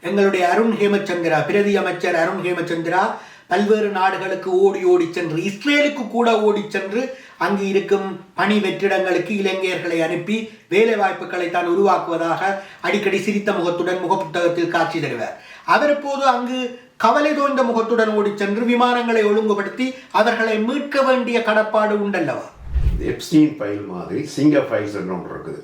எங்களுடைய அருண் ஹேமச்சந்திரா, பிரதி அமைச்சர் அருண் ஹேமச்சந்திரா பல்வேறு நாடுகளுக்கு ஓடி சென்று, இஸ்ரேலுக்கு கூட ஓடி சென்று அங்கு இருக்கும் பணி வெற்றிடங்களுக்கு இளைஞர்களை அனுப்பி வேலை வாய்ப்புகளை தான் உருவாக்குவதாக அடிக்கடி சிரித்த முகத்துடன் முகப்புத்தகத்தில் காட்சி தருவார். அவர் இப்போது அங்கு கவலை தோய்ந்த முகத்துடன் ஓடி சென்று விமானங்களை ஒழுங்குபடுத்தி அவர்களை மீட்க வேண்டிய கடப்பாடு உண்டல்லவா? எப்ஸ்டீன் ஃபைல் மாதிரி சிங்கர் ஃபைல்ஸ் ஒன்று இருக்குது.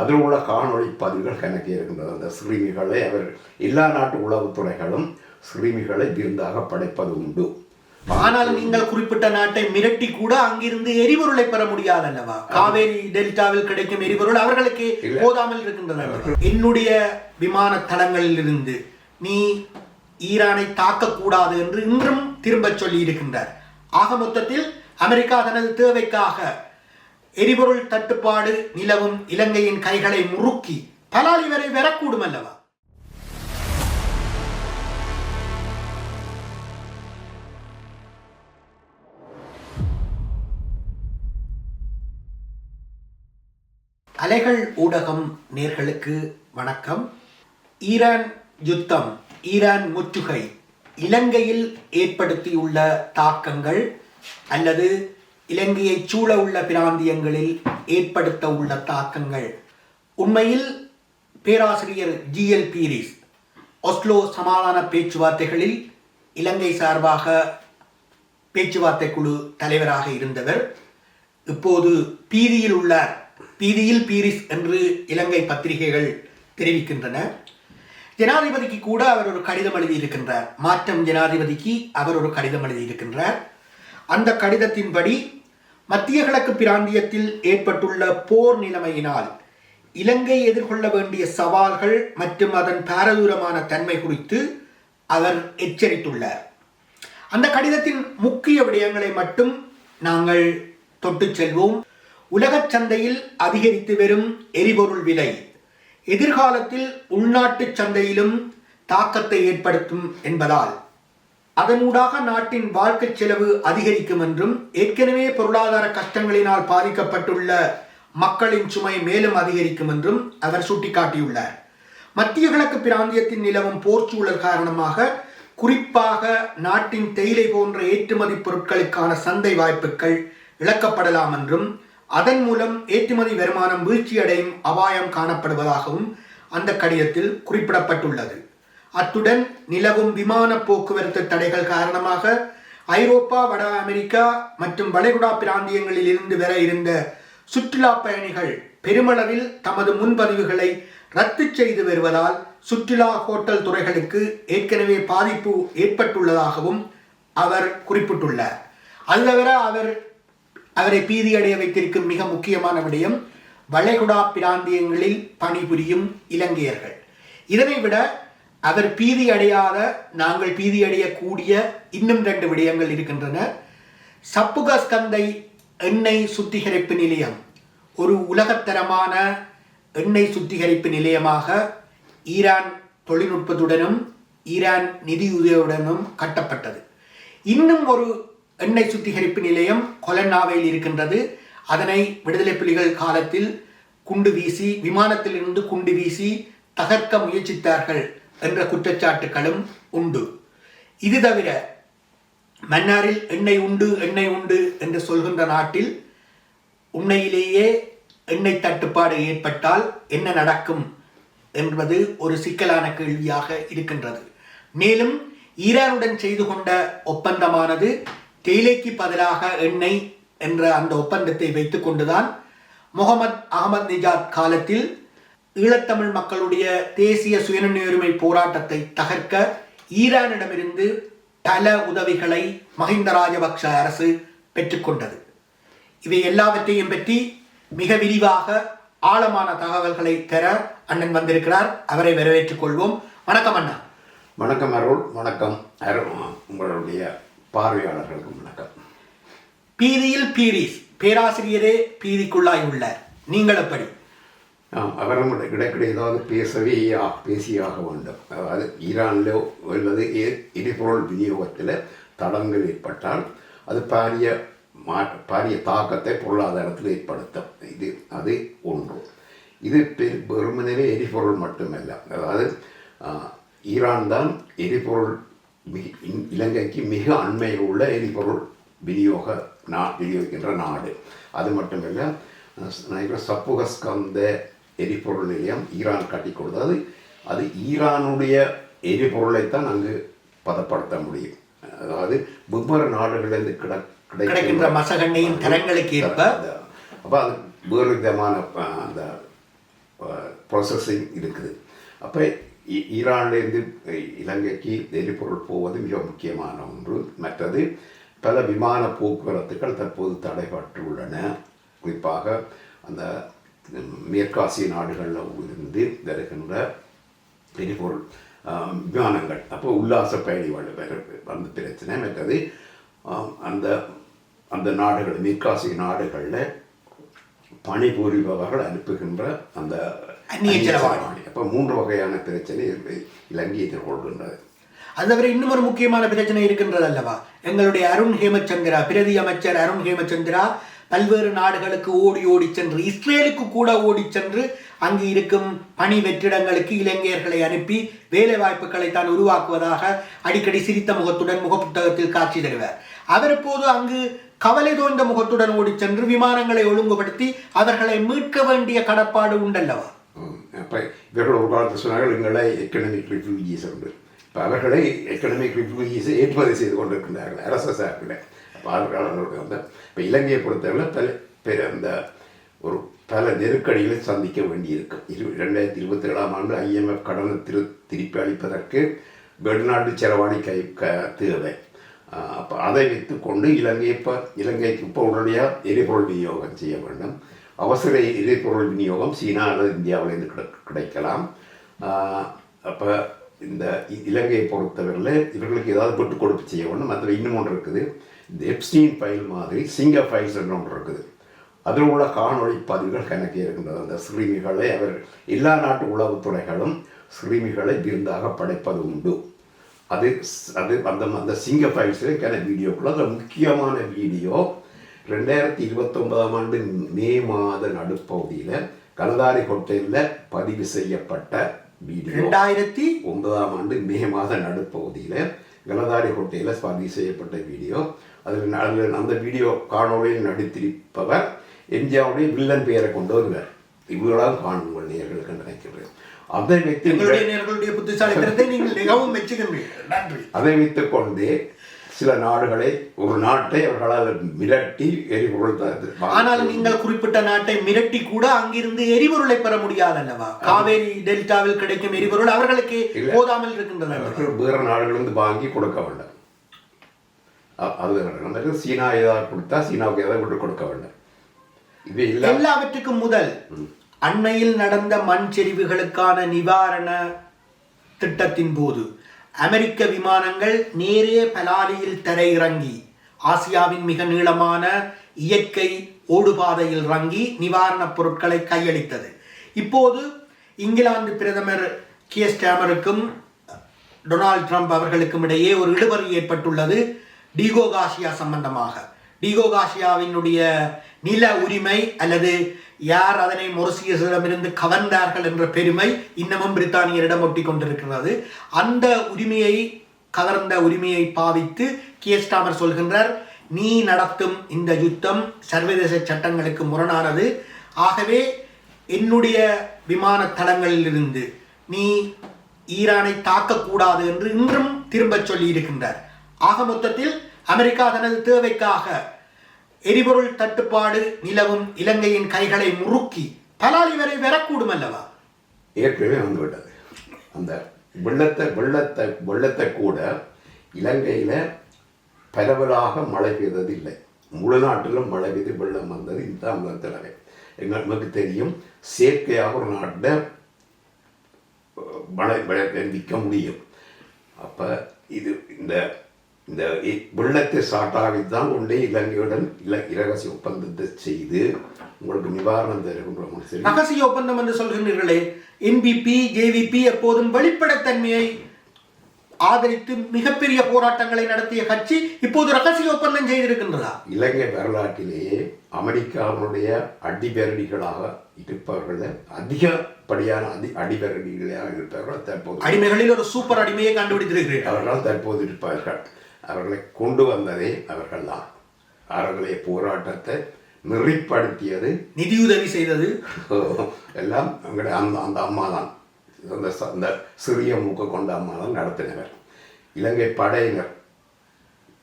அதில் உள்ள காணொளி பதிவுகள் கணக்கே இருக்கின்றது. அந்த சிறுமிகளை அவர் எல்லா நாட்டு உளவுத்துறைகளும் சிறுமிகளை விருந்தாக படைப்பது உண்டு. ஆனால் நீங்கள் குறிப்பிட்ட நாட்டை மிரட்டி கூட அங்கிருந்து எரிபொருளை பெற முடியாது அல்லவா? காவேரி டெல்டாவில் கிடைக்கும் எரிபொருள் அவர்களுக்கு போதாமல் இருக்கின்றன. என்னுடைய விமான தளங்களில் இருந்து நீ ஈரானை தாக்கக்கூடாது என்று இன்றும் திரும்ப சொல்லி இருக்கின்றார். ஆக மொத்தத்தில் அமெரிக்கா தனது தேவைக்காக எரிபொருள் தட்டுப்பாடு நிலவும் இலங்கையின் கைகளை முறுக்கி பலாலி வரை வரக்கூடும் அல்லவா? அலைகள் ஊடகம் நேர்களுக்கு வணக்கம். ஈரான் யுத்தம், ஈரான் முற்றுகை இலங்கையில் ஏற்படுத்தியுள்ள தாக்கங்கள் அல்லது இலங்கையை சூழ உள்ள பிராந்தியங்களில் ஏற்படுத்த உள்ள தாக்கங்கள் உண்மையில் பேராசிரியர் GL பீரிஸ் ஒஸ்லோ சமாதான பேச்சுவார்த்தைகளில் இலங்கை சார்பாக பேச்சுவார்த்தை குழு தலைவராக இருந்தவர். இப்போது பீதியில் உள்ளார். பீதியில் பீரிஸ் என்று இலங்கை பத்திரிகைகள் தெரிவிக்கின்றன. ஜனாதிபதிக்கு கூட அவர் ஒரு கடிதம் எழுதியிருக்கின்றார். மாற்றம் ஜனாதிபதிக்கு அவர் ஒரு கடிதம் எழுதியிருக்கின்றார். அந்த கடிதத்தின்படி மத்திய கிழக்கு பிராந்தியத்தில் ஏற்பட்டுள்ள போர் நிலைமையினால் இலங்கை எதிர்கொள்ள வேண்டிய சவால்கள் மற்றும் அதன் பாரதூரமான தன்மை குறித்து அவர் எச்சரித்துள்ளார். அந்த கடிதத்தின் முக்கிய விடயங்களை மட்டும் நாங்கள் தொட்டு செல்வோம். உலகச் சந்தையில் அதிகரித்து வரும் எரிபொருள் விலை எதிர்காலத்தில் உள்நாட்டு சந்தையிலும் தாக்கத்தை ஏற்படுத்தும் என்பதால் அதனூடாக நாட்டின் வாழ்க்கை செலவு அதிகரிக்கும் என்றும், ஏற்கனவே பொருளாதார கஷ்டங்களினால் பாதிக்கப்பட்டுள்ள மக்களின் சுமை மேலும் அதிகரிக்கும் என்றும் அவர் சுட்டிக்காட்டியுள்ளார். மத்திய கிழக்கு பிராந்தியத்தின் நிலவும் போர்ச்சூழல் காரணமாக குறிப்பாக நாட்டின் தேயிலை போன்ற ஏற்றுமதி பொருட்களுக்கான சந்தை வாய்ப்புகள் இழக்கப்படலாம் என்றும், அதன் மூலம் ஏற்றுமதி வருமானம் வீழ்ச்சியடையும் அபாயம் காணப்படுவதாகவும் அந்த கடிதத்தில் குறிப்பிடப்பட்டுள்ளது. அத்துடன் நிலவும் விமான போக்குவரத்து தடைகள் காரணமாக ஐரோப்பா, வட அமெரிக்கா மற்றும் வளைகுடா பிராந்தியங்களில் இருந்து வர இருந்த சுற்றுலா பயணிகள் பெருமளவில் தமது முன்பதிவுகளை ரத்து செய்து வருவதால் சுற்றுலா ஹோட்டல் துறைகளுக்கு ஏற்கனவே பாதிப்பு ஏற்பட்டுள்ளதாகவும் அவர் குறிப்பிட்டுள்ளார். அது தவிர அவரை பீதியடைய வைத்திருக்கும் மிக முக்கியமான விடயம் வளைகுடா பிராந்தியங்களில் பணிபுரியும் இலங்கையர்கள். இதனை விட அவர் பீதி அடையாத, நாங்கள் பீதி அடையக்கூடிய இன்னும் 2 விடயங்கள் இருக்கின்றன. சப்புகஸ்கந்தை எண்ணெய் சுத்திகரிப்பு நிலையம் ஒரு உலகத்தரமான எண்ணெய் சுத்திகரிப்பு நிலையமாக ஈரான் தொழில்நுட்பத்துடனும் ஈரான் நிதியுதவியுடனும் கட்டப்பட்டது. இன்னும் ஒரு எண்ணெய் சுத்திகரிப்பு நிலையம் கொலன்னாவையில் இருக்கின்றது. அதனை விடுதலை புலிகள் காலத்தில் குண்டு வீசி, விமானத்தில் இருந்து குண்டு வீசி தகர்க்க முயற்சித்தார்கள் என்ற குற்றச்சாட்டுகளும் உண்டு. இது தவிர மன்னாரில் எண்ணெய் உண்டு என்று சொல்கின்ற நாட்டில் உண்மையிலேயே எண்ணெய் தட்டுப்பாடு ஏற்பட்டால் என்ன நடக்கும் என்பது ஒரு சிக்கலான கேள்வியாக இருக்கின்றது. மேலும் ஈரானுடன் செய்து கொண்ட ஒப்பந்தமானது தேயிலைக்கு பதிலாக எண்ணெய் என்ற அந்த ஒப்பந்தத்தை வைத்துக் கொண்டுதான் முகமது அகமது நிஜாத் காலத்தில் ஈழத்தமிழ் மக்களுடைய தேசிய சுயநிர்ணய போராட்டத்தை தகர்க்க ஈரானிடமிருந்து பல உதவிகளை மஹிந்த ராஜபக்ஷ அரசு பெற்றுக்கொண்டது. இவை எல்லாவற்றையும் பற்றி மிக விரிவாக ஆழமான தகவல்களை தர அண்ணன் வந்திருக்கிறார். அவரை வரவேற்றுக் கொள்வோம். வணக்கம் அண்ணா. வணக்கம் அருள். வணக்கம் அருள். உங்களுடைய பார்வையாளர்களுக்கு வணக்கம். பீதியில் பீரிஸ் பேராசிரியரே பீதிக்குள்ளாய் உள்ளார். நீங்கள் எப்படி? அவரும் இடைக்கிட ஏதாவது பேசியாக வேண்டும். அதாவது ஈரானிலோ அல்லது எரிபொருள் விநியோகத்தில் தடங்கள் ஏற்பட்டால் அது பாரிய தாக்கத்தை பொருளாதாரத்தில் ஏற்படுத்தும். அது ஒன்று. இது வெறுமனவே எரிபொருள் மட்டுமல்ல. அதாவது ஈரான் தான் எரிபொருள் இலங்கைக்கு மிக அண்மையில் உள்ள எரிபொருள் விநியோகிக்கின்ற நாடு. அது மட்டுமில்லை, சப்புகஸ்கந்த எரிபொருள் நிலையம் ஈரான் கட்டி கொடுத்தது. அது ஈரானுடைய எரிபொருளைத்தான் அங்கு பதப்படுத்த முடியும். அதாவது வெவ்வேறு நாடுகளிலிருந்து கிடைக்கின்ற மசகண்ணையின் தரங்களுக்கு ஏற்ப அப்போ அது வேறு விதமான அந்த ப்ராசஸிங் இருக்குது. அப்போ ஈரான்லேருந்து இலங்கைக்கு எரிபொருள் போவது மிக முக்கியமான ஒன்று. மற்றது பல விமான போக்குவரத்துகள் தற்போது தடைபட்டுள்ளன. குறிப்பாக அந்த மேற்காசிய நாடுகளில் இருந்து வருகின்ற எரிபொருள் விமானங்கள், அப்போ உல்லாச பயணிகள் வந்த பிரச்சனை. மற்றது அந்த அந்த நாடுகள் மேற்காசிய நாடுகளில் பணிபுரிபவர்கள் அனுப்புகின்ற அந்த செலவாணி, அப்போ 3 வகையான பிரச்சனை இலங்கை எதிர்கொள்கின்றது. அதுவரை இன்னும் ஒரு முக்கியமான பிரச்சனை இருக்கின்றது அல்லவா? எங்களுடைய அருண் ஹேமச்சந்திரா, பிரதி அமைச்சர் அருண் ஹேமச்சந்திரா பல்வேறு நாடுகளுக்கு ஓடி சென்று, இஸ்ரேலுக்கு கூட ஓடி சென்று அங்கு இருக்கும் பணி வெற்றிடங்களுக்கு இளைஞர்களை அனுப்பி வேலை வாய்ப்புகளை தான் உருவாக்குவதாக அடிக்கடி சிரித்த முகத்துடன் முகப்புத்தகத்தில் காட்சி தருவார். அவர் இப்போது அங்கு கவலை தோய்ந்த முகத்துடன் ஓடி சென்று விமானங்களை ஒழுங்குபடுத்தி அவர்களை மீட்க வேண்டிய கடப்பாடு உண்டல்லவா? அப்போ இவர்கள் ஒரு காலத்தில் சொன்னார்கள் எங்களை எக்கனாமிக் ரிஃப்யூஜிஸ் உண்டு. இப்போ அவர்களை எக்கனாமிக் ரிஃப்யூஜிஸை ஏற்றுமதி செய்து கொண்டிருக்கின்றார்கள் அரசு சார்பில். அவர்களுக்கு வந்து இப்போ இலங்கையை பொறுத்தவரை அந்த ஒரு பல நெருக்கடிகளை சந்திக்க வேண்டியிருக்கும். 2027ஆம் ஆண்டு IMF கடனை திருப்பி அளிப்பதற்கு வெளிநாட்டு செலவாணி தேவை. அப்போ அதை வைத்து கொண்டு இலங்கைக்கு இப்போ உடனடியாக எரிபொருள் விநியோகம் செய்ய வேண்டும். அவசர எரிபொருள் விநியோகம் சீனா அல்லது இந்தியாவிலிருந்து கிடைக்கலாம். அப்போ இந்த இலங்கையை பொறுத்தவரையில் இவர்களுக்கு ஏதாவது விட்டு கொடுப்பு செய்ய வேண்டும். அதில் இன்னும் ஒன்று இருக்குது, இந்த எப்ஸ்டீன் ஃபைல் மாதிரி சிங்க ஃபைல்ஸ் என்று ஒன்று இருக்குது. அதில் உள்ள காணொளி பதிவுகள் கணக்கே இருக்கின்றது. அந்த சிறுமிகளை எல்லா நாட்டு உளவுத்துறைகளும் சிறுமிகளை விருந்தாக படைப்பது உண்டு. அது அந்த சிங்க ஃபைல்ஸுக்கான வீடியோக்குள்ள அதில் முக்கியமான வீடியோ 2029ஆம் ஆண்டு மே மாத நடுப்பகுதியில் கலதாரி ஹோட்டலில் பதிவு செய்யப்பட்ட வீடியோ. 2009ஆம் ஆண்டு மே மாத நடுப்பகுதியில் கலதாரி ஹோட்டலில் பதிவு செய்யப்பட்ட வீடியோ. அதில் அந்த வீடியோ காணொலியில் நடித்திருப்பவர் எம்ஜிஆருடைய வில்லன் பெயரை கொண்டு வருவார். இவர்களால் காணுங்கள் நேர்களுக்கு என்று நினைக்கிறேன். அதை வைத்து புத்திசாலித்தனத்தை நீங்கள் மிகவும் மெச்சுகின்றீர்கள். நன்றி. அதை வைத்துக் கொண்டு சில நாடுகளை ஒரு நாட்டை அவர்களால் மிரட்டி எரிபொருள். ஆனால் நீங்கள் குறிப்பிட்ட நாட்டை மிரட்டி கூட அங்கிருந்து எரிபொருளை பெற முடியாது அல்லவா? காவேரி டெல்டாவில் கிடைக்கும் எரிபொருள் அவர்களுக்கு போதாமல் இருக்கின்றன. வேறு நாடுகளிலிருந்து வாங்கி கொடுக்க வேண்டும். அது சீனா ஏதாவது கொடுத்தா சீனாவுக்கு ஏதாவது விட்டு கொடுக்க வேண்டும். இது எல்லாவற்றுக்கும் முதல் அண்மையில் நடந்த மண் சரிவுகளுக்கான நிவாரண திட்டத்தின் போது அமெரிக்க விமானங்கள் நேரே பலாலியில் தரையிறங்கி ஆசியாவின் மிக நீளமான இயற்கை ஓடுபாதையில் இறங்கி நிவாரணப் பொருட்களை கையளித்தது. இப்போது இங்கிலாந்து பிரதமர் கியர் ஸ்டாமருக்கும் டொனால்ட் ட்ரம்ப் அவர்களுக்கும் இடையே ஒரு இழுபறி ஏற்பட்டுள்ளது டிகோகாசியா சம்பந்தமாக. டிகோகாசியாவினுடைய நில உரிமை அல்லது யார் அதனை மொரிசியஸிடமிருந்து கவர்ந்தார்கள் என்ற பெருமை இன்னமும் பிரித்தானியரிடம் ஒட்டி கொண்டிருக்கிறது. அந்த உரிமையை கவர்ந்த உரிமையை பாவித்து கியர் ஸ்டாமர் சொல்கின்றார், நீ நடத்தும் இந்த யுத்தம் சர்வதேச சட்டங்களுக்கு முரணானது. ஆகவே என்னுடைய விமான தளங்களிலிருந்து நீ ஈரானை தாக்கக்கூடாது என்று இன்றும் திரும்ப சொல்லி இருக்கின்றார். ஆக மொத்தத்தில் அமெரிக்கா தனது தேவைக்காக எரிபொருள் தட்டுப்பாடு நிலவும் இலங்கையின் கைகளை முறுக்கி பலாலி வரை வரக்கூடும் அல்லவா? ஏற்கனவே வந்துவிட்டது. அந்த வெள்ளத்தை கூட இலங்கையில் பரவலாக மழை பெய்தது இல்லை. முழு நாட்டிலும் மழை பெய்து வெள்ளம் வந்தது இந்த அம்பலத்தில். நமக்கு தெரியும், செயற்கையாக ஒரு நாட்டில் மழை விற்க முடியும். அப்போ இது இந்த இந்த வெள்ளத்தை சாட்டாவித்தான் கொண்டே இலங்கையுடன் இரகசிய ஒப்பந்தத்தை செய்து உங்களுக்கு நிவாரணம் தருகின்ற ரகசிய ஒப்பந்தம் என்று சொல்கின்றீர்களே, NPP JVP எப்போதும் வெளிப்படைத்தன்மையை ஆதரித்து மிகப்பெரிய போராட்டங்களை நடத்திய கட்சி இப்போது ரகசிய ஒப்பந்தம் செய்திருக்கின்றதா? இலங்கை வரலாற்றிலேயே அமெரிக்காவுடைய அடிபெரடிகளாக இருப்பவர்கள் அதிகப்படியான அடிபெரடிகளாக இருப்பவர்கள் தற்போது அடிமைகளில் ஒரு சூப்பர் அடிமையை கண்டுபிடித்திருக்கிறீர்கள். அவர்கள் தற்போது இருப்பார்கள். அவர்களை கொண்டு வந்ததே அவர்கள் தான். அவர்களுடைய போராட்டத்தை நெறிப்படுத்தியது, நிதியுதவி செய்தது எல்லாம் எங்களுடைய அந்த அம்மா தான். அந்த சிறிய மூக்க கொண்ட அம்மா தான் நடத்தினவர். இலங்கை படையினர்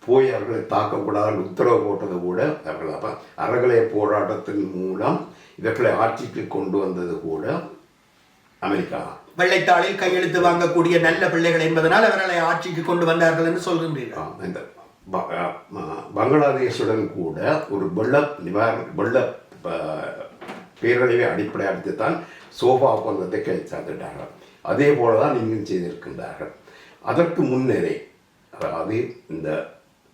போய் அவர்களை தாக்கக்கூடாது உத்தரவு போட்டது கூட அவர்கள். அப்போ அறகலைய போராட்டத்தின் மூலம் இவர்களை ஆட்சிக்கு கொண்டு வந்தது கூட அமெரிக்கா. வெள்ளைத்தாளில் கையெழுத்து வாங்கக்கூடிய நல்ல பிள்ளைகள் என்பதனால் அவர்களை ஆட்சிக்கு கொண்டு வந்தார்கள் என்று சொல்கின்றீர்கள். இந்த பங்களாதேஷுடன் கூட ஒரு வெள்ள பேரழிவை அடிப்படையாகத்தான் சோபா ஒப்பந்தத்தை கைச்சாத்திட்டார்கள். அதே போல தான் இங்கும் செய்திருக்கின்றார்கள். அதற்கு முன்னரே, அதாவது இந்த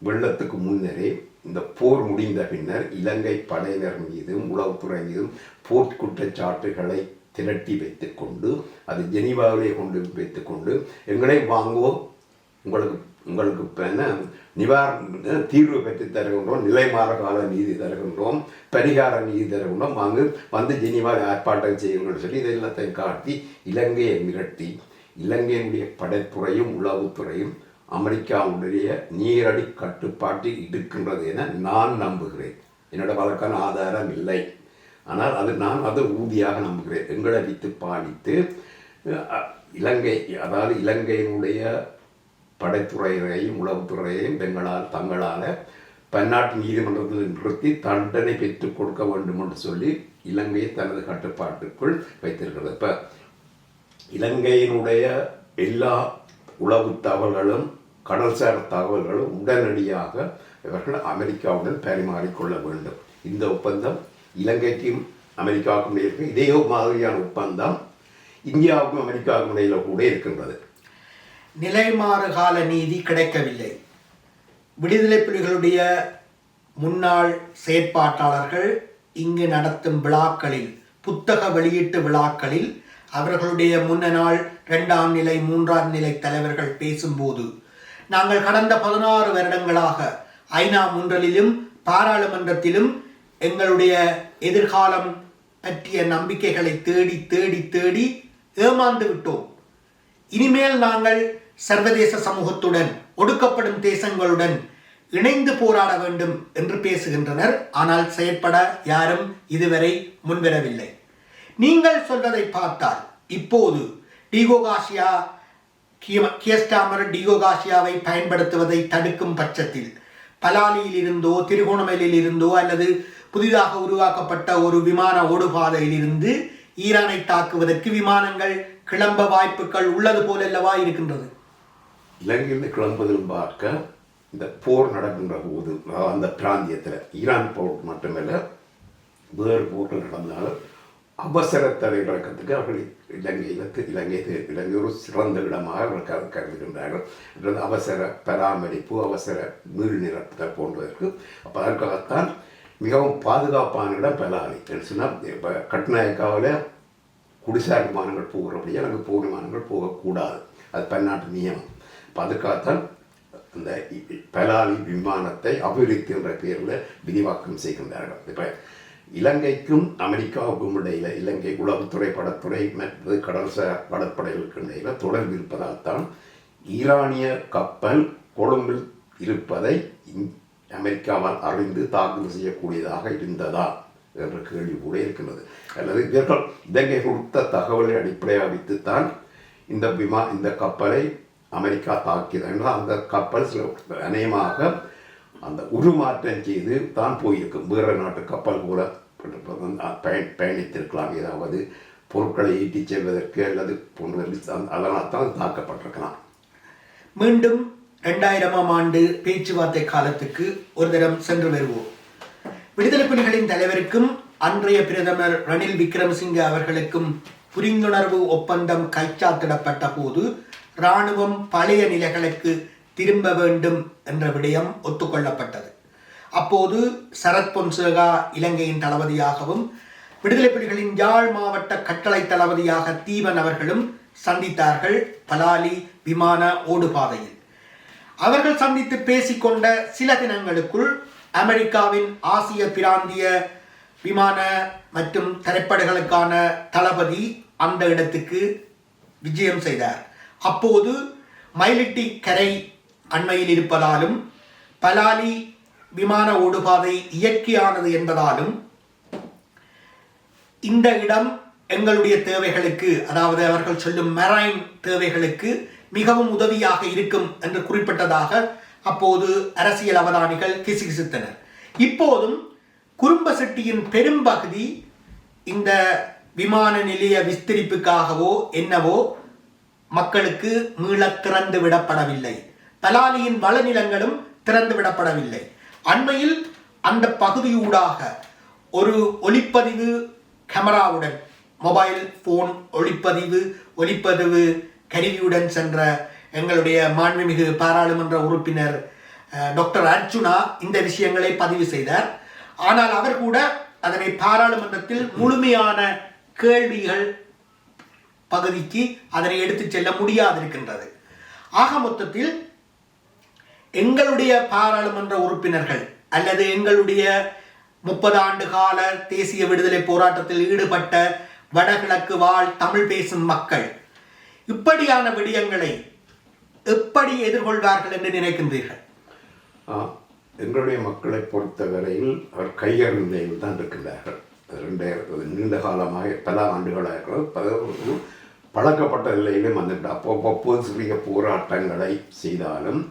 வெள்ளத்துக்கு முன்னரே, இந்த போர் முடிந்த பின்னர் இலங்கை படையினர் மீதும் உளவுத்துறை மீதும் போர் குற்றச்சாட்டுகளை திரட்டி வைத்துக்கொண்டு அது ஜெனீவாவிலே கொண்டு வைத்துக்கொண்டு எங்களை வாங்குவோம், உங்களுக்கு என்ன நிவாரண தீர்வு பெற்று தருகின்றோம், நிலைமாற கால நீதி தருகின்றோம், பரிகார நீதி தருகின்றோம், வந்து ஜெனீவாவில் ஆர்ப்பாட்டம் செய்யுங்கள் சொல்லி இதெல்லாத்தையும் காட்டி இலங்கையை மிரட்டி இலங்கையினுடைய படைத்துறையும் உளவுத்துறையும் அமெரிக்காவுடைய நேரடி கட்டுப்பாட்டில் இருக்கின்றது என நான் நம்புகிறேன். என்னோட வழக்கான ஆதாரம் இல்லை, ஆனால் நான் அது உறுதியாக நம்புகிறேன். எங்களை வைத்து பாடித்து இலங்கை, அதாவது இலங்கையினுடைய படைத்துறையையும் உளவுத்துறையையும் தங்களால் பன்னாட்டு நீதிமன்றத்தில் நிறுத்தி தண்டனை பெற்றுக் கொடுக்க வேண்டும் என்று சொல்லி இலங்கையை தனது கட்டுப்பாட்டுக்குள் வைத்திருக்கிறது. இப்போ இலங்கையினுடைய எல்லா உளவு தகவல்களும் கடல்சார் தகவல்களும் உடனடியாக இவர்கள் அமெரிக்காவுடன் பரிமாறிக்கொள்ள வேண்டும். இந்த ஒப்பந்தம் இலங்கைக்கும் அமெரிக்காவுக்கும் இடையே இருக்கு. இதே மாதிரியான ஒப்பந்தம் இந்தியாவுக்கும் அமெரிக்காவுக்கும் இடையில கூட இருக்கின்றது. நிலைமாறு கால நீதி கிடைக்கவில்லை. விடுதலை புலிகளுடைய முன்னாள் செயற்பாட்டாளர்கள் இங்கு நடத்தும் விழாக்களில், புத்தக வெளியீட்டு விழாக்களில் அவர்களுடைய முன்ன நாள் 2ஆம் நிலை 3ஆம் நிலை தலைவர்கள் பேசும்போது, நாங்கள் கடந்த 16 வருடங்களாக ஐநா முன்றலிலும் பாராளுமன்றத்திலும் எங்களுடைய எதிர்காலம் பற்றிய நம்பிக்கைகளை தேடி தேடி தேடி ஏமாந்து விட்டோம். இனிமேல் நாங்கள் சர்வதேச சமூகத்துடன், ஒடுக்கப்படும் தேசங்களுடன் இணைந்து போராட வேண்டும் என்று பேசுகின்றனர். ஆனால் செயற்பட யாரும் இதுவரை முன்வரவில்லை. நீங்கள் சொல்வதை பார்த்தால் இப்போது கியர் ஸ்டார்மர் டிகோகாசியாவை பயன்படுத்துவதை தடுக்கும் பட்சத்தில் பலாலியில் இருந்தோ திருகோணமலையில் இருந்தோ அல்லது புதிதாக உருவாக்கப்பட்ட ஒரு விமான ஓடுபாதையில் இருந்து ஈரானை தாக்குவதற்கு விமானங்கள் கிளம்ப வாய்ப்புகள் உள்ளது போலல்லவா இருக்கின்றது. இலங்கையிலிருந்து கிளம்புவதில் பார்க்க இந்த போர் நடக்கின்ற போது அந்த பிராந்தியத்தில் ஈரான் போர் மட்டுமல்ல வேறு போர்கள் நடந்தாலும் அவசர தரையிறக்கத்துக்கு அவர்கள் இலங்கை ஒரு சிறந்த இடமாக அவர்கள் கருதுகின்றார்கள். அவசர பராமரிப்பு, அவசர மீள் நிரப்புதல் போன்றதற்கு. அப்போ அதற்காகத்தான் மிகவும் பாதுகாப்பான இடம் பலாலி. சொன்னால் இப்போ கட்நாயக்காவில் குடிசார் விமானங்கள் போகிறபடியே அங்கே போர் விமானங்கள் போகக்கூடாது, அது பன்னாட்டு நியமம். இப்போ அதுக்காகத்தான் அந்த பலாலி விமானத்தை அபிவிருத்தி என்ற பேரில் விரிவாக்கம் செய்கின்றார்கள். இப்போ இலங்கைக்கும் அமெரிக்காவுக்கும் இடையில் இலங்கை உளவுத்துறை, படத்துறை மற்றது கடல்சார் கடற்படைகளுக்கு இடையில் தொடர்பு இருப்பதால் தான் ஈரானிய கப்பல் கொழும்பில் இருப்பதை அமெரிக்காவால் அறிந்து தாக்குதல் செய்யக்கூடியதாக இருந்ததா என்ற கேள்வி கூட இருக்கின்றது. அல்லது இவர்கள் இலங்கை கொடுத்த தகவலை அடிப்படையாக வைத்துத்தான் இந்த கப்பலை அமெரிக்கா தாக்கியது என்றால் அந்த கப்பல் சில அநேகமாக அந்த உருமாற்றம் செய்து தான் போயிருக்கும். வேறு நாட்டு கப்பல் கூட பயணித்திருக்கலாம், ஏதாவது பொருட்களை ஈட்டிச் செல்வதற்கு அல்லது போன்றதற்கு. அதனால் தான் தாக்கப்பட்டிருக்கலாம். மீண்டும் 2000ஆம் ஆண்டு பேச்சுவார்த்தை காலத்துக்கு ஒரு தரம் சென்று வருவோம். விடுதலை புலிகளின் தலைவருக்கும் அன்றைய பிரதமர் ரணில் விக்ரமசிங்கே அவர்களுக்கும் புரிந்துணர்வு ஒப்பந்தம் கைச்சாத்திடப்பட்ட போது இராணுவம் பழைய நிலைகளுக்கு திரும்ப வேண்டும் என்ற விடயம் ஒத்துக்கொள்ளப்பட்டது. அப்போது சரத் பொன்சேகா இலங்கையின் தளபதியாகவும் விடுதலை புலிகளின் யாழ் மாவட்ட கட்டளை தளபதியாக தீவன் அவர்களும் சந்தித்தார்கள் பலாலி விமான ஓடுபாதையில். அவர்கள் சந்தித்து பேசிக்கொண்ட சில தினங்களுக்குள் அமெரிக்காவின் ஆசிய பிராந்திய விமான மற்றும் தரைப்படைகளுக்கான தளபதி அந்த இடத்துக்கு விஜயம் செய்தார். அப்போது மயிலிட்டி கரை அண்மையில் இருப்பதாலும் பலாலி விமான ஓடுபாதை இயற்கையானது என்பதாலும் இந்த இடம் எங்களுடைய தேவைகளுக்கு, அதாவது அவர்கள் சொல்லும் மெரைன் தேவைகளுக்கு மிகவும் உதவியாக இருக்கும் என்று குறிப்பிட்டதாக அப்போது அரசியல் அவதானிகள் கிசுகிசுத்தனர். இப்போதும் குறும்பசெட்டியின் பெரும்பகுதி இந்த விமான நிலைய விஸ்தரிப்புக்காகவோ என்னவோ மக்களுக்கு மீள திறந்து விடப்படவில்லை. பலாலியின் வளநிலங்களும் திறந்து விடப்படவில்லை. அண்மையில் அந்த பகுதியூடாக ஒரு ஒளிப்பதிவு கேமராவுடன், மொபைல் போன் ஒளிப்பதிவு கருவியுடன் சென்ற எங்களுடைய மாண்புமிகு பாராளுமன்ற உறுப்பினர் டாக்டர் அர்ஜுனா இந்த விஷயங்களை பதிவு செய்தார். ஆனால் அவர் கூட அதனை பாராளுமன்றத்தில் முழுமையான கேள்விகள் பகுதிக்கு அதனை எடுத்துச் செல்ல முடியாதிருக்கின்றது. ஆக மொத்தத்தில் எங்களுடைய பாராளுமன்ற உறுப்பினர்கள் அல்லது எங்களுடைய 30 ஆண்டு கால தேசிய விடுதலை போராட்டத்தில் ஈடுபட்ட வடகிழக்கு வாழ் தமிழ் பேசும் மக்கள் இப்படியான விடயங்களை எப்படி எதிர்கொள்வார்கள் என்று நினைக்கின்றீர்கள்? எங்களுடைய மக்களை பொறுத்தவரையில் அவர் கையறு நிலையில் தான் இருக்கின்றார்கள். நீண்ட காலமாக பல ஆண்டுகளாக பழக்கப்பட்ட நிலையிலும் வந்துட்டு அப்போது சிறிய போராட்டங்களை செய்தாலும்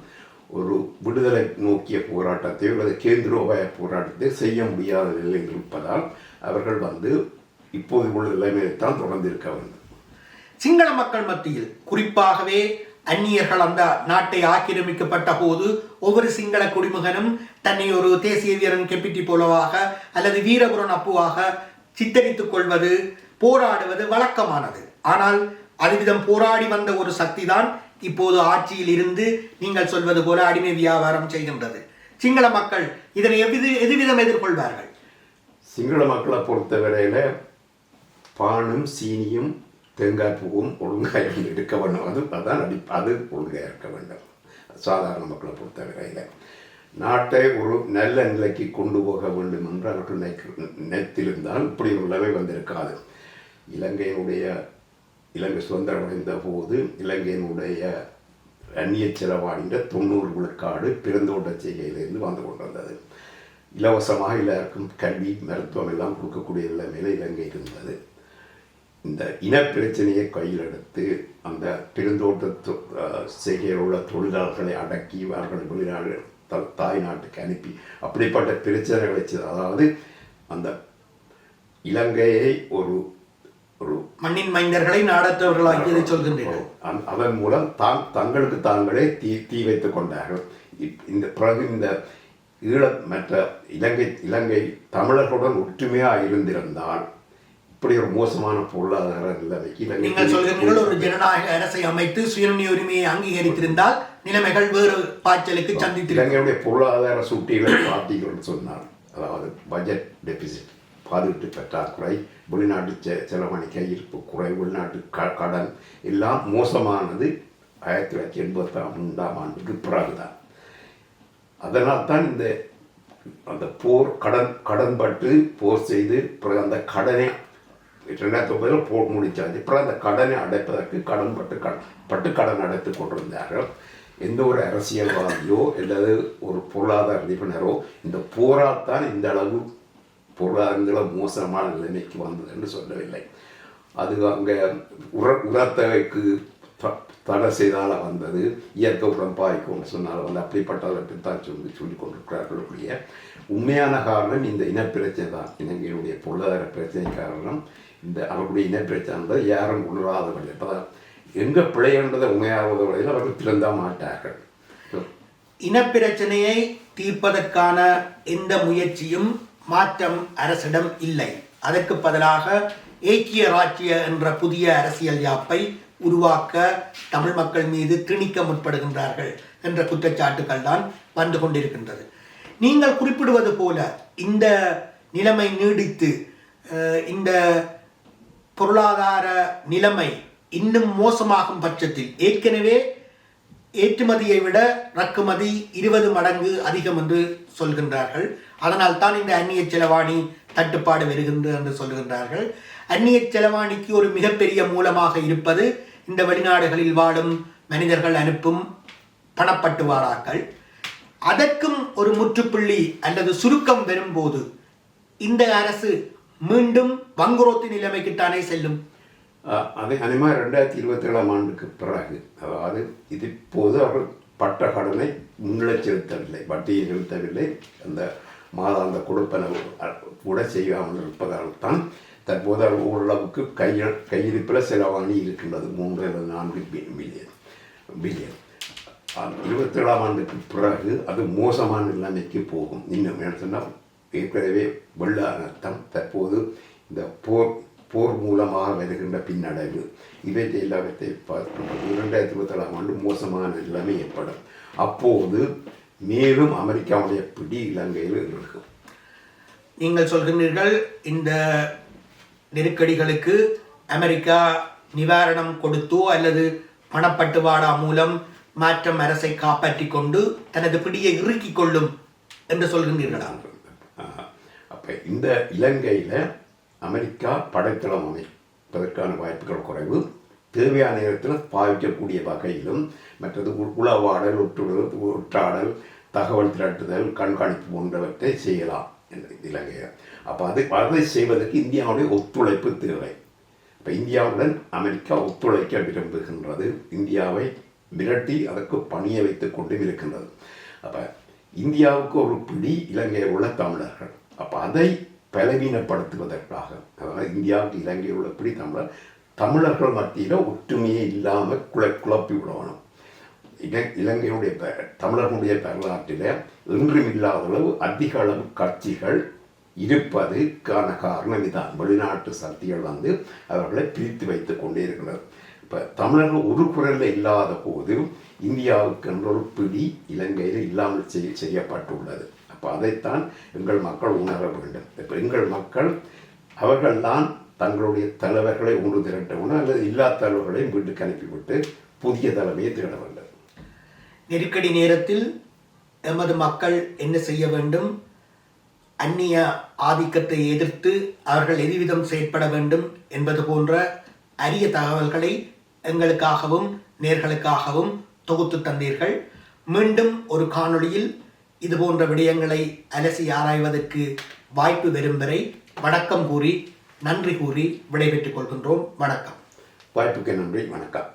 ஒரு விடுதலை நோக்கிய போராட்டத்தை அல்லது கேந்திரோபாய போராட்டத்தை செய்ய முடியாத நிலையில் இருப்பதால் அவர்கள் இப்போது உள்ள நிலைமையைத்தான் தொடர்ந்து இருக்க வேண்டும். சிங்கள மக்கள் மத்தியில் குறிப்பாகவே அந்நியர்கள் அந்த நாட்டை ஆக்கிரமிக்கப்பட்ட போது ஒவ்வொரு சிங்கள குடிமகனும் தன்னை ஒரு தேசிய வீரன் கெப்பிட்டி போலவாக அல்லது வீரபுரன் அப்புவாக சித்தரித்துக் கொள்வது, போராடுவது வழக்கமானது. ஆனால் அதுவிதம் போராடி வந்த ஒரு சக்தி தான் இப்போது ஆட்சியில் இருந்து நீங்கள் சொல்வது போல அடிமை வியாபாரம் செய்கின்றது. சிங்கள மக்கள் இதனை எதுவிதம் எதிர்கொள்வார்கள்? சிங்கள மக்களை பொறுத்தவரையில பானும் சீனியும் தேங்காய் பூவும் ஒழுங்காக இருக்க வேண்டும். அது ஒழுங்காக இருக்க வேண்டும். சாதாரண மக்களை பொறுத்தவரையில் நாட்டை ஒரு நல்ல நிலைக்கு கொண்டு போக வேண்டும் என்று அவர்கள் நினைத்திருந்தால் இப்படி ஒரு நிலைமை வந்திருக்காது. இலங்கை சுதந்திரம் அடைந்த போது இலங்கையினுடைய அந்நிய செலவாடின்ற 90 விழுக்காடு பெருந்தோட்ட செய்கையிலிருந்து வந்து கொண்டிருந்தது. இலவசமாக எல்லாருக்கும் கல்வி, மருத்துவம் எல்லாம் கொடுக்கக்கூடிய நிலைமையில இலங்கை இருந்தது. இந்த இனப்பிரச்சனையை கையில் எடுத்து அந்த பெருந்தோட்ட செய்கையில் உள்ள தொழிலாளர்களை அடக்கி அவர்களை வெளிநாடு தாய் நாட்டுக்கு அனுப்பி அப்படிப்பட்ட பிரச்சனைகளை செய்து, அதாவது அந்த இலங்கையை ஒரு ஒரு மண்ணின் மைந்தர்களை நாடற்றவர்களாகியதை சொல்கின்றனர். அதன் மூலம் தங்களுக்கு தாங்களே தீ வைத்துக் கொண்டார்கள். இந்த பிறகு இந்த மற்ற இலங்கை தமிழர்களுடன் ஒற்றுமையாக இருந்திருந்தால் இப்படி ஒரு மோசமான பொருளாதார நிலைமைக்கு நீங்கள் சொல்கிறீர்கள் ஒரு ஜனநாயக அரசை அமைத்து சுயநிலை உரிமையை அங்கீகரித்திருந்தால் நிலைமைகள் வேறு பாய்ச்சலுக்கு சந்தித்து இலங்கையுடைய பொருளாதார சூட்டிகளை பார்த்தீங்கன்னு சொன்னார். அதாவது பட்ஜெட் டெபிசிட், பாதுகாப்பு பற்றாக்குறை, வெளிநாட்டு செலவணி கையிருப்பு குறை, வெளிநாட்டு கடன் எல்லாம் மோசமானது 1983ஆம் ஆண்டுக்கு பிறகுதான். அதனால் தான் அந்த போர் கடன்பட்டு போர் செய்து பிறகு அந்த கடனை 2009 போர் முடிச்சாச்சு. அப்புறம் அந்த கடனை அடைப்பதற்கு கடன் அடைத்து கொண்டிருந்தார்கள். எந்த ஒரு அரசியல்வாதியோ அல்லது ஒரு பொருளாதார நிபுணரோ இந்த போரால்தான் இந்த அளவு பொருளாதார மோசமான நிலைமைக்கு வந்தது என்று சொல்லவில்லை. அது அங்கே உரத்தகைக்கு தடை செய்தால வந்தது, இயற்கை உடன்பாய்க்கும்னு சொன்னால் அப்படிப்பட்டதை தான் சொல்லிக் கொண்டிருக்கிறார்களுடைய உண்மையான காரணம் இந்த இனப்பிரச்சனை தான். இலங்கையுடைய பொருளாதார பிரச்சனை காரணம் இந்த அவர்களுடைய இனப்பிரச்சனை யாரும் உணராதவர்கள். இப்போ எங்கே பிழைன்றதை உண்மையாவதில் அவர்கள் திறந்த மாட்டார்கள். இனப்பிரச்சனையை தீர்ப்பதற்கான எந்த முயற்சியும் மாற்றம் அரசிடம் இல்லை. அதற்கு பதிலாக ஏக்கிய ராஜ்ய என்ற புதிய அரசியல் யாப்பை உருவாக்க தமிழ் மக்கள் மீது திணிக்க முற்படுகின்றார்கள் என்ற குற்றச்சாட்டுகள் தான் வந்து கொண்டிருக்கின்றது. நீங்கள் குறிப்பிடுவது போல இந்த நிலைமை நீடித்து இந்த பொருளாதார நிலைமை இன்னும் மோசமாகும் பட்சத்தில் ஏற்கனவே ஏற்றுமதியை விட இறக்குமதி 20 மடங்கு அதிகம் என்று சொல்கின்றார்கள். அதனால் தான் இந்த அந்நிய செலவாணி தட்டுப்பாடு வருகின்றது என்று சொல்கின்றார்கள். அந்நிய செலவாணிக்கு ஒரு மிகப்பெரிய மூலமாக இருப்பது இந்த வெளிநாடுகளில் வாழும் மனிதர்கள் அனுப்பும் பணப்பட்டுவாராக்கள். அதற்கும் ஒரு முற்றுப்புள்ளி அல்லது சுருக்கம் வரும்போது இந்த அரசு மீண்டும் வங்குரோத்து நிலைமைக்குத்தானே செல்லும். அதே மாதிரி 2027 ஆண்டுக்கு பிறகு, அதாவது இது இப்போது அவர்கள் பட்ட கடனை முன்னிலை செலுத்தவில்லை, வட்டியை செலுத்தவில்லை, அந்த மாதாந்த கொடுப்பனவு கூட செய்யாமல் இருப்பதால் தான் தற்போது ஓரளவுக்கு கையிருப்பில் செலவாணி இருக்கின்றது 3 அல்லது 4 பில்லியன். 27 ஆண்டுக்கு பிறகு அது மோசமான நிலைமைக்கு போகும். இன்னும் என்ன சொன்னால் ஏற்கனவே வெள்ள அனர்த்தம், தற்போது இந்த போர் மூலமாக வருகின்ற பின்னடைவு, இவற்றை எல்லாவற்றை பார்க்கும்போது 2027 ஆண்டு மோசமான நிலைமை ஏற்படும். அப்போது மேலும் அமெரிக்காவுடைய பிடி இலங்கையில் இருக்கும். நீங்கள் சொல்கிறீர்கள் இந்த நெருக்கடிகளுக்கு அமெரிக்கா நிவாரணம் கொடுத்தோ அல்லது பணப்பட்டுவாடா மூலம் மாற்றம் அரசை காப்பாற்றி கொண்டு தனது பிடியை இறுக்கிக் கொள்ளும் என்று சொல்கின்றீர்களா? அப்போ இந்த இலங்கையில் அமெரிக்கா படைத்தளம் அமைப்பதற்கான வாய்ப்புகள் குறைவு. தேவையான நேரத்தில் பாவிக்கக்கூடிய வகையிலும் மற்றது உளவாடல், ஒற்றாடல், தகவல் திரட்டுதல், கண்காணிப்பு போன்றவற்றை செய்யலாம் என்று இலங்கையில். அப்போ அதை செய்வதற்கு இந்தியாவுடைய ஒத்துழைப்பு தேவை. இப்போ இந்தியாவுடன் அமெரிக்கா ஒத்துழைக்க விரும்புகின்றது, இந்தியாவை மிரட்டி அதற்கு பணிய வைத்து கொண்டு இருக்கின்றது. அப்போ இந்தியாவுக்கு ஒரு பிடி இலங்கையில் உள்ள தமிழர்கள். அப்போ அதை பலவீனப்படுத்துவதற்காக, அதாவது இந்தியாவுக்கு இலங்கையில் உள்ள பிடி தமிழர்கள் மத்தியில் ஒற்றுமையே இல்லாமல் குழப்பி விடணும். இலங்கையுடைய தமிழர்களுடைய வரலாற்றில் என்றும் இல்லாத அளவு அதிக அளவு கட்சிகள் இருப்பதுக்கான காரணம் இதான். வெளிநாட்டு சக்திகள் அவர்களை பிரித்து வைத்து கொண்டே இருக்கிறது. இப்போ தமிழர்கள் ஒரு குரலில் இல்லாத போது இந்தியாவுக்கு என்ற ஒரு பிடி இலங்கையில் இல்லாமல் செய்யப்பட்டுள்ளது. அப்போ அதைத்தான் எங்கள் மக்கள் உணர வேண்டும். இப்போ எங்கள் மக்கள் அவர்கள்தான் தங்களுடைய தலைவர்களை ஒன்று திரட்டவும் அல்லது இல்லா தலைவர்களையும் வீட்டுக்கு அனுப்பிவிட்டு புதிய தலைமையை தேட வேண்டும். நெருக்கடி நேரத்தில் எமது மக்கள் என்ன செய்ய வேண்டும்? அந்நிய ஆதிக்கத்தை எதிர்த்து அவர்கள் எவ்விதம் செயற்பட வேண்டும் என்பது போன்ற அரிய தகவல்களை எங்களுக்காகவும் நேர்களுக்காகவும் தொகுத்து தந்தீர்கள். மீண்டும் ஒரு காணொளியில் இது போன்ற விடயங்களை அலசி ஆராய்வதற்கு வாய்ப்பு வரும் வரை வணக்கம் கூறி நன்றி கூறி விடைபெற்றுக் கொள்கின்றோம். வணக்கம். வாய்ப்புக்கு நன்றி. வணக்கம்.